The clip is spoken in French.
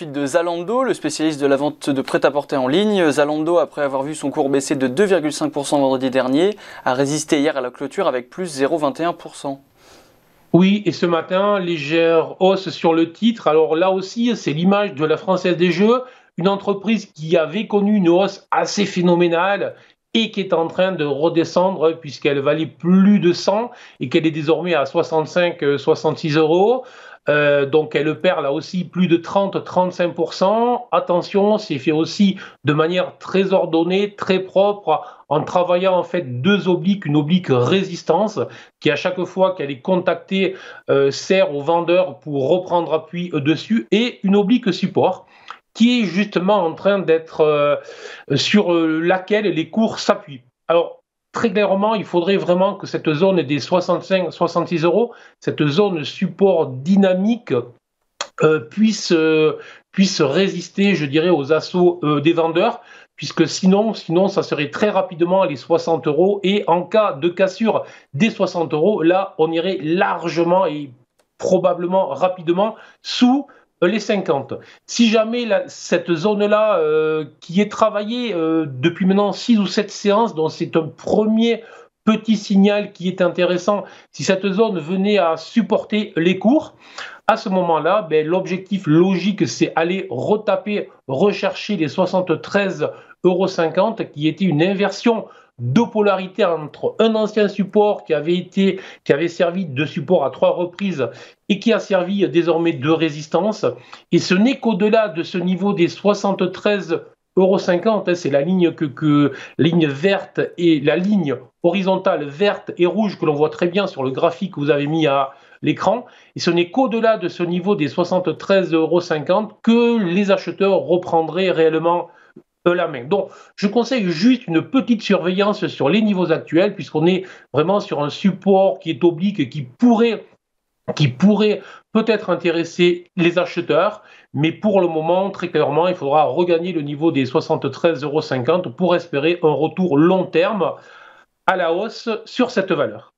ensuite de Zalando, le spécialiste de la vente de prêt-à-porter en ligne. Zalando, après avoir vu son cours baisser de 2,5% vendredi dernier, a résisté hier à la clôture avec plus 0,21%. Oui, et ce matin, légère hausse sur le titre. Alors là aussi, c'est l'image de la Française des Jeux, une entreprise qui avait connu une hausse assez phénoménale et qui est en train de redescendre puisqu'elle valait plus de 100 et qu'elle est désormais à 65, 66 euros. Donc elle perd là aussi plus de 30-35%. Attention, c'est fait aussi de manière très ordonnée, très propre, en travaillant en fait deux obliques, une oblique résistance qui à chaque fois qu'elle est contactée sert au vendeur pour reprendre appui dessus, et une oblique support qui est justement en train d'être sur laquelle les cours s'appuient. Alors, très clairement, il faudrait vraiment que cette zone des 65-66 euros, cette zone support dynamique, puisse résister, je dirais, aux assauts des vendeurs, puisque sinon, ça serait très rapidement les 60 euros. Et en cas de cassure des 60 euros, là, on irait largement et probablement rapidement sous les 50. Si jamais cette zone-là, qui est travaillée depuis maintenant 6 ou 7 séances, donc c'est un premier petit signal qui est intéressant, si cette zone venait à supporter les cours, à ce moment-là, l'objectif logique, c'est aller retaper, rechercher les 73,50 € qui était une inversion de polarité entre un ancien support qui avait servi de support à 3 reprises et qui a servi désormais de résistance. Et ce n'est qu'au-delà de ce niveau des 73,50 €, c'est la ligne ligne verte et la ligne horizontale verte et rouge que l'on voit très bien sur le graphique que vous avez mis à l'écran. Et ce n'est qu'au-delà de ce niveau des 73,50 € que les acheteurs reprendraient réellement la main. Donc, je conseille juste une petite surveillance sur les niveaux actuels, puisqu'on est vraiment sur un support qui est oblique et qui pourrait peut-être intéresser les acheteurs, mais pour le moment, très clairement, il faudra regagner le niveau des 73,50 € pour espérer un retour long terme à la hausse sur cette valeur.